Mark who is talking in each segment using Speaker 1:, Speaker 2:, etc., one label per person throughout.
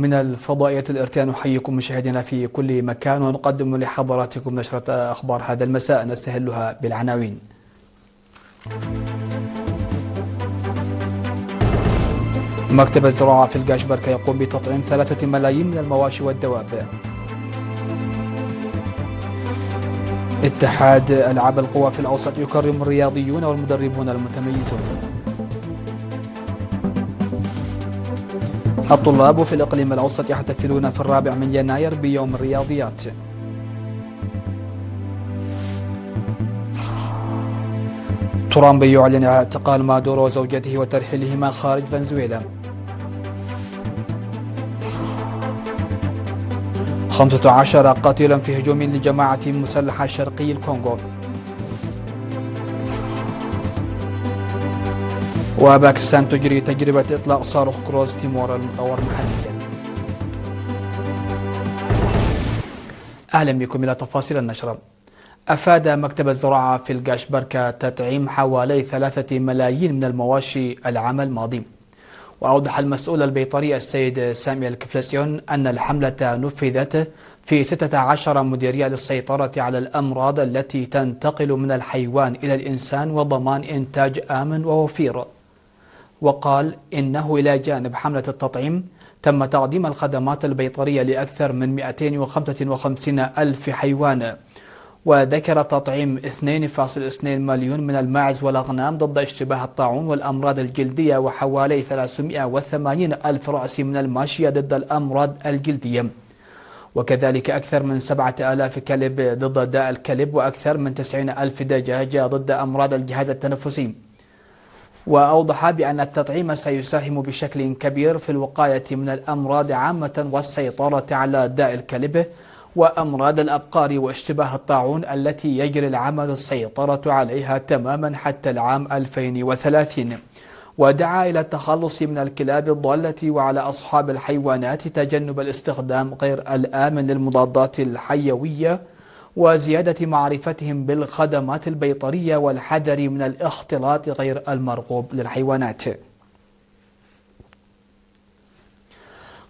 Speaker 1: من الفضائية الإرتيان نحييكم مشاهدينا في كل مكان، ونقدم لحضراتكم نشرة أخبار هذا المساء نستهلها بالعناوين. مكتب الزراعة في القاشبركة يقوم بتطعيم 3 ملايين من المواشي والدواب. اتحاد ألعاب القوى في الأوسط يكرم الرياضيون والمدربون المتميزون. الطلاب في الإقليم الأوسط يحتفلون في 4 يناير بيوم الرياضيات. ترامب يعلن اعتقال مادورو وزوجته وترحيلهما خارج فنزويلا. 15 قتيلا في هجوم لجماعة مسلحة شرقي الكونغو. وباكستان تجري تجربة إطلاق صاروخ كروز تيمور المطور محليا. أهلا بكم إلى تفاصيل النشرة. أفاد مكتب الزراعة في القاشبركة تطعيم حوالي 3 ملايين من المواشي العام الماضي. وأوضح المسؤول البيطري السيد سامي الكفلسيون أن الحملة نفذت في 16 مديرية للسيطرة على الأمراض التي تنتقل من الحيوان إلى الإنسان وضمان إنتاج آمن ووفير. وقال إنه إلى جانب حملة التطعيم تم تقديم الخدمات البيطرية لأكثر من 255 ألف حيوان. وذكر تطعيم 2.2 مليون من الماعز والأغنام ضد اشتباه الطاعون والأمراض الجلدية، وحوالي 380 ألف رأس من الماشية ضد الأمراض الجلدية، وكذلك أكثر من 7,000 كلب ضد داء الكلب، وأكثر من 90 ألف دجاجة ضد أمراض الجهاز التنفسي. وأوضح بأن التطعيم سيساهم بشكل كبير في الوقاية من الأمراض عامة والسيطرة على داء الكلب وأمراض الأبقار واشتباه الطاعون التي يجري العمل السيطرة عليها تماما حتى العام 2030. ودعا إلى التخلص من الكلاب الضالة وعلى أصحاب الحيوانات تجنب الاستخدام غير الآمن للمضادات الحيوية وزيادة معرفتهم بالخدمات البيطرية والحذر من الاختلاط غير المرغوب للحيوانات.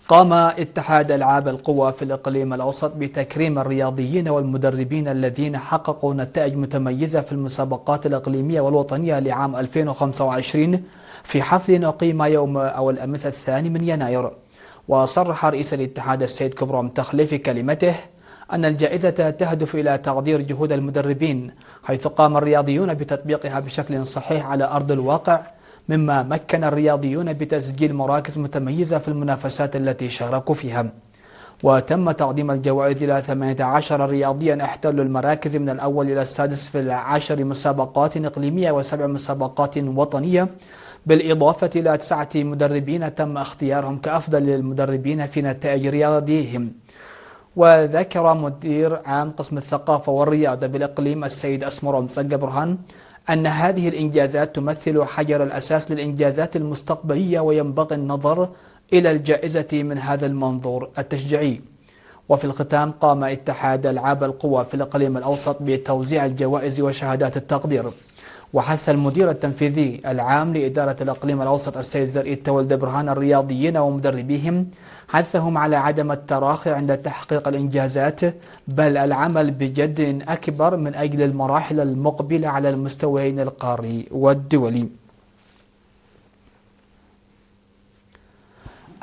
Speaker 1: قام اتحاد ألعاب القوى في الإقليم الأوسط بتكريم الرياضيين والمدربين الذين حققوا نتائج متميزة في المسابقات الإقليمية والوطنية لعام 2025 في حفل أقيم يوم الأمس 2 يناير. وصرح رئيس الاتحاد السيد كبرام تخلي في كلمته أن الجائزة تهدف إلى تقدير جهود المدربين، حيث قام الرياضيون بتطبيقها بشكل صحيح على أرض الواقع، مما مكن الرياضيون بتسجيل مراكز متميزة في المنافسات التي شاركوا فيها. وتم تقديم الجوائز إلى 18 رياضيا احتلوا المراكز من الأول إلى السادس في 10 مسابقات إقليمية و7 مسابقات وطنية، بالإضافة إلى 9 مدربين تم اختيارهم كأفضل المدربين في نتائج رياضيهم. وذكر مدير عام قسم الثقافة والرياضة بالإقليم السيد أسمر مسقى برهان أن هذه الإنجازات تمثل حجر الأساس للإنجازات المستقبلية، وينبغي النظر إلى الجائزة من هذا المنظور التشجيعي. وفي الختام قام اتحاد ألعاب القوى في الإقليم الأوسط بتوزيع الجوائز وشهادات التقدير. وحث المدير التنفيذي العام لإدارة الإقليم الأوسط السيد زرقي التولد برهان الرياضيين ومدربيهم، حثهم على عدم التراخي عند تحقيق الإنجازات، بل العمل بجد أكبر من أجل المراحل المقبلة على المستويين القاري والدولي.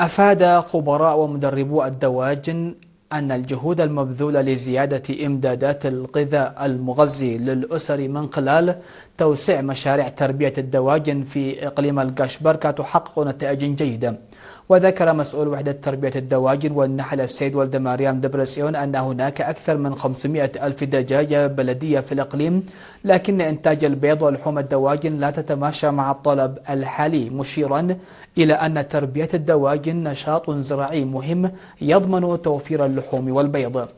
Speaker 1: أفاد خبراء ومدربو الدواجن أن الجهود المبذولة لزيادة إمدادات الغذاء المغذي للأسر من خلال توسيع مشاريع تربية الدواجن في إقليم القاشبركة تحقق نتائج جيدة. وذكر مسؤول وحدة تربية الدواجن والنحل السيد ولد مريم دبرسيون أن هناك أكثر من 500 ألف دجاجة بلدية في الإقليم، لكن إنتاج البيض ولحوم الدواجن لا تتماشى مع الطلب الحالي، مشيرا إلى أن تربية الدواجن نشاط زراعي مهم يضمن توفير اللحوم والبيض.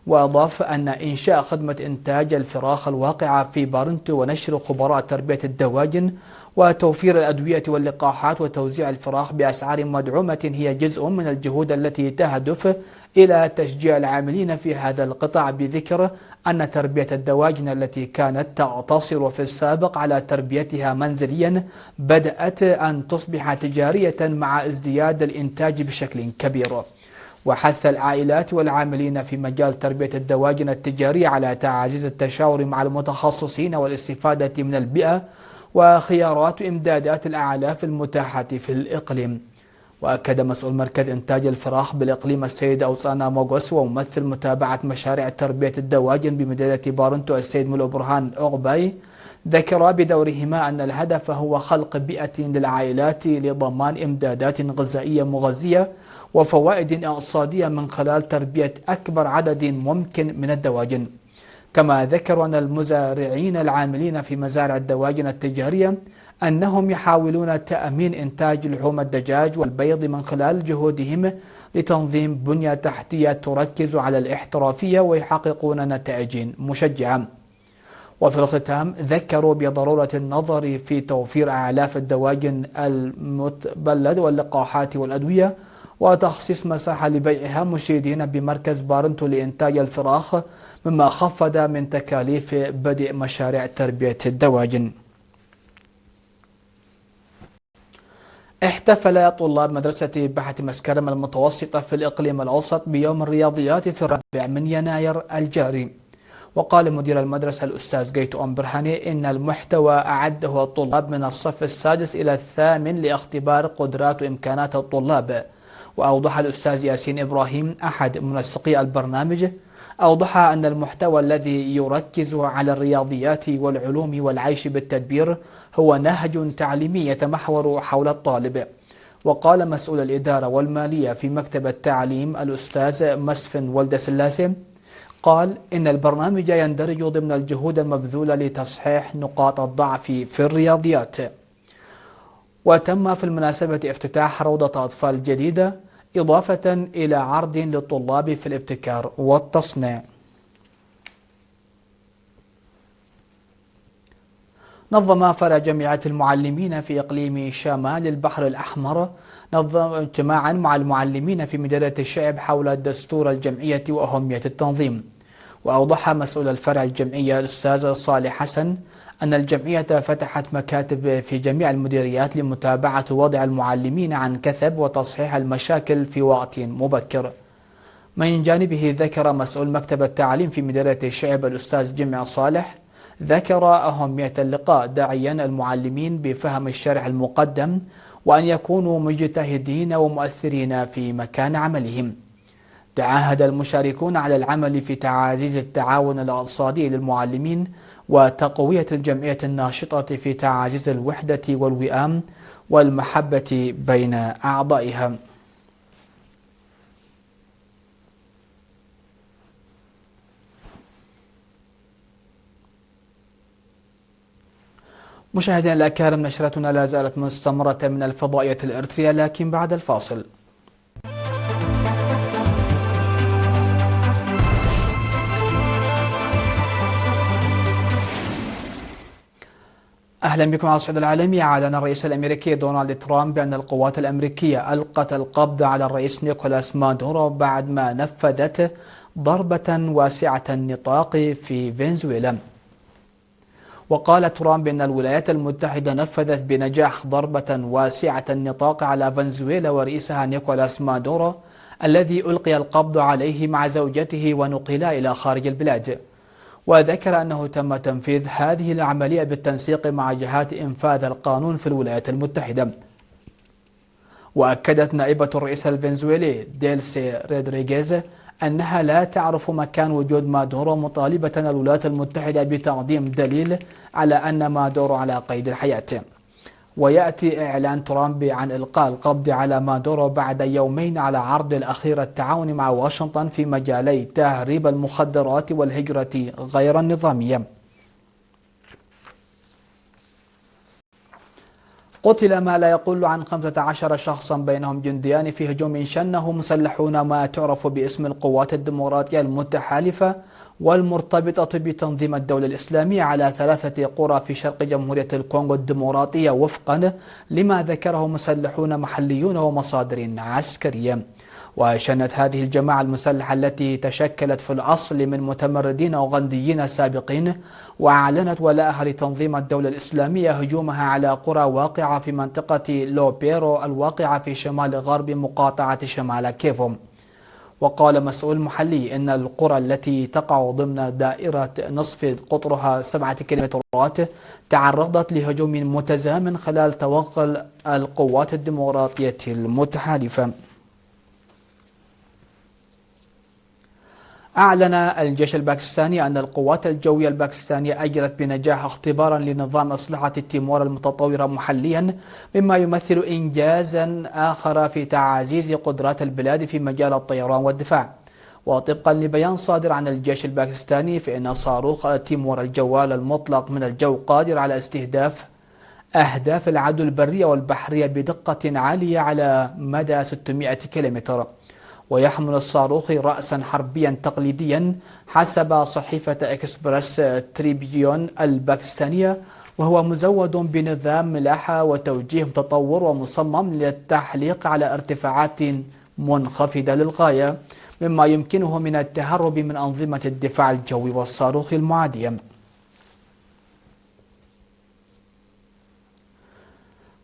Speaker 1: وأضاف أن إنشاء خدمة إنتاج الفراخ الواقعة في بارنتو ونشر خبراء تربية الدواجن وتوفير الأدوية واللقاحات وتوزيع الفراخ بأسعار مدعومة هي جزء من الجهود التي تهدف إلى تشجيع العاملين في هذا القطاع، بذكر أن تربية الدواجن التي كانت تقتصر في السابق على تربيتها منزليا بدأت أن تصبح تجارية مع ازدياد الإنتاج بشكل كبير. وحث العائلات والعاملين في مجال تربية الدواجن التجارية على تعزيز التشاور مع المتخصصين والاستفادة من البيئة وخيارات إمدادات الأعلاف المتاحة في الإقليم. وأكد مسؤول مركز إنتاج الفراخ بالإقليم السيد أوسانا موغوس وممثل متابعة مشاريع تربية الدواجن بمدينة بارنتو السيد ملو برهان عقباي، ذكر بدورهما أن الهدف هو خلق بيئة للعائلات لضمان إمدادات غذائية مغذية وفوائد اقتصادية من خلال تربية أكبر عدد ممكن من الدواجن. كما ذكروا أن المزارعين العاملين في مزارع الدواجن التجارية أنهم يحاولون تأمين إنتاج لحوم الدجاج والبيض من خلال جهودهم لتنظيم بنية تحتية تركز على الاحترافية ويحققون نتائج مشجعة. وفي الختام ذكروا بضرورة النظر في توفير أعلاف الدواجن المتبلد واللقاحات والأدوية وتخصيص مساحة لبيعها، مشيدين بمركز بارنتو لإنتاج الفراخ مما خفض من تكاليف بدء مشاريع تربية الدواجن. احتفل طلاب مدرسة بحة مسكرم المتوسطة في الإقليم الأوسط بيوم الرياضيات في 4 يناير الجاري. وقال مدير المدرسة الأستاذ جيتو أم برهاني إن المحتوى أعده الطلاب من الصف السادس إلى الثامن لاختبار قدرات وإمكانات الطلاب. وأوضح الأستاذ ياسين إبراهيم أحد منسقي البرنامج أن المحتوى الذي يركز على الرياضيات والعلوم والعيش بالتدبير هو نهج تعليمي يتمحور حول الطالب. وقال مسؤول الإدارة والمالية في مكتب التعليم الأستاذ مسفن ولد سلاسي قال إن البرنامج يندرج ضمن الجهود المبذولة لتصحيح نقاط الضعف في الرياضيات. وتم في المناسبة افتتاح روضة أطفال جديدة إضافة إلى عرض للطلاب في الابتكار والتصنيع. نظم فرع جامعة المعلمين في إقليم شمال البحر الأحمر اجتماعا مع المعلمين في مدينة الشعب حول دستور الجمعية وأهمية التنظيم. وأوضح مسؤول الفرع الجمعية الأستاذ صالح حسن أن الجمعية فتحت مكاتب في جميع المديريات لمتابعة وضع المعلمين عن كثب وتصحيح المشاكل في وقت مبكر. من جانبه ذكر مسؤول مكتب التعليم في مديرية الشعب الأستاذ جمع صالح ذكر أهمية اللقاء داعيا المعلمين بفهم الشرح المقدم وأن يكونوا مجتهدين ومؤثرين في مكان عملهم. تعهد المشاركون على العمل في تعزيز التعاون الاقتصادي للمعلمين وتقوية الجمعية الناشطة في تعزيز الوحدة والوئام والمحبة بين أعضائها. مشاهدينا الأكارم، نشرتنا لا زالت مستمرة من الفضائية الإريترية لكن بعد الفاصل. أهلا بكم على الصعيد العالمي. أعلن الرئيس الأمريكي دونالد ترامب بأن القوات الأمريكية ألقت القبض على الرئيس نيكولاس مادورو بعد ما نفذت ضربة واسعة النطاق في فنزويلا. وقال ترامب إن الولايات المتحدة نفذت بنجاح ضربة واسعة النطاق على فنزويلا ورئيسها نيكولاس مادورو الذي ألقي القبض عليه مع زوجته ونقلا إلى خارج البلاد. وذكر أنه تم تنفيذ هذه العملية بالتنسيق مع جهات إنفاذ القانون في الولايات المتحدة. وأكدت نائبة الرئيس الفنزويلي ديلسي رودريغيز أنها لا تعرف مكان وجود مادورو، مطالبة الولايات المتحدة بتقديم دليل على أن مادورو على قيد الحياة. ويأتي إعلان ترامب عن إلقاء القبض على مادورو بعد يومين على عرض الأخير التعاون مع واشنطن في مجالي تهريب المخدرات والهجرة غير النظامية. قتل ما لا يقل عن 15 شخصا بينهم جنديان في هجوم شنه مسلحون ما تعرف باسم القوات الديمقراطية المتحالفة والمرتبطة بتنظيم الدولة الإسلامية على 3 قرى في شرق جمهورية الكونغو الديمقراطية وفقا لما ذكره مسلحون محليون ومصادر عسكرية. وشنت هذه الجماعة المسلحة التي تشكلت في الأصل من متمردين أوغنديين سابقين وأعلنت ولاءها لتنظيم الدولة الإسلامية هجومها على قرى واقعة في منطقة لوبيرو الواقعة في شمال غرب مقاطعة شمال كيفو. وقال مسؤول محلي إن القرى التي تقع ضمن دائرة نصف قطرها 7 كيلومترات تعرضت لهجوم متزامن خلال توغل القوات الديمقراطية المتحالفة. أعلن الجيش الباكستاني أن القوات الجوية الباكستانية أجرت بنجاح اختبارا لنظام أسلحة تيمور المتطورة محليا، مما يمثل إنجازا آخر في تعزيز قدرات البلاد في مجال الطيران والدفاع. وطبقا لبيان صادر عن الجيش الباكستاني فإن صاروخ تيمور الجوال المطلق من الجو قادر على استهداف أهداف العدو البرية والبحرية بدقة عالية على مدى 600 كيلومتر. ويحمل الصاروخ رأسا حربيا تقليديا حسب صحيفة إكسبرس تريبيون الباكستانية، وهو مزود بنظام ملاحة وتوجيه متطور ومصمم للتحليق على ارتفاعات منخفضة للغاية، مما يمكنه من التهرب من أنظمة الدفاع الجوي والصاروخ المعادية.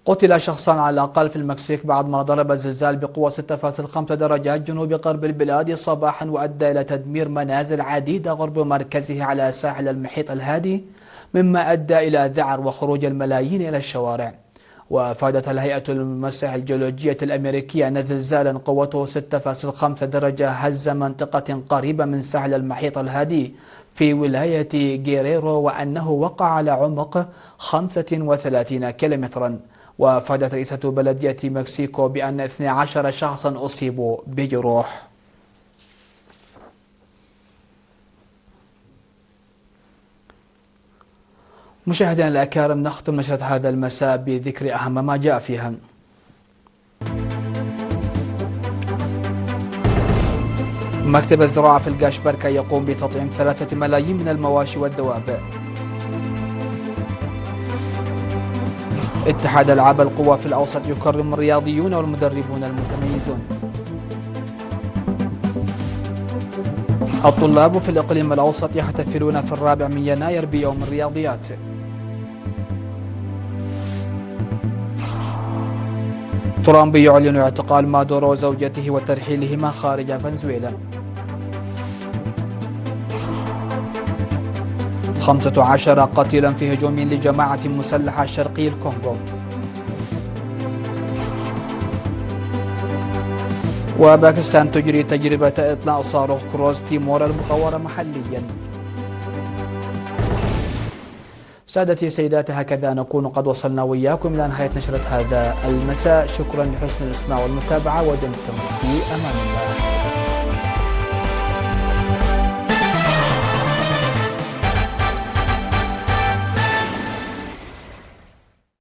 Speaker 1: قتل شخصان على الأقل في المكسيك بعد ما ضرب الزلزال بقوة 6.5 درجات جنوب غرب البلاد صباحا، وأدى إلى تدمير منازل عديدة غرب مركزه على ساحل المحيط الهادي، مما أدى إلى ذعر وخروج الملايين إلى الشوارع. وأفادت الهيئة المسح الجيولوجية الأمريكية أن زلزالا قوته 6.5 درجة هز منطقة قريبة من ساحل المحيط الهادي في ولاية جيريرو، وأنه وقع على عمق 35 كيلومترا. وأفادت رئيسة بلدية مكسيكو بأن 12 شخصا أصيبوا بجروح. مشاهدينا الأكارم، نختم نشرة هذا المساء بذكر أهم ما جاء فيها. مكتب الزراعة في القاشبركة يقوم بتطعيم 3 ملايين من المواشي والدواب. اتحاد ألعاب القوى في الأوسط يكرم الرياضيون والمدربون المتميزون. الطلاب في الإقليم الأوسط يحتفلون في 4 يناير بيوم الرياضيات. ترامب يعلن اعتقال مادورو وزوجته وترحيلهما خارج فنزويلا. 15 قتيلا في هجوم لجماعة مسلحة شرقي الكونغو. وباكستان تجري تجربة إطلاق صاروخ كروز تيمور المطورة محليا. سادتي سيداتي، هكذا نكون قد وصلنا وإياكم إلى نهاية نشرة هذا المساء. شكرا لحسن الاستماع والمتابعة، ودمتم في أمان الله.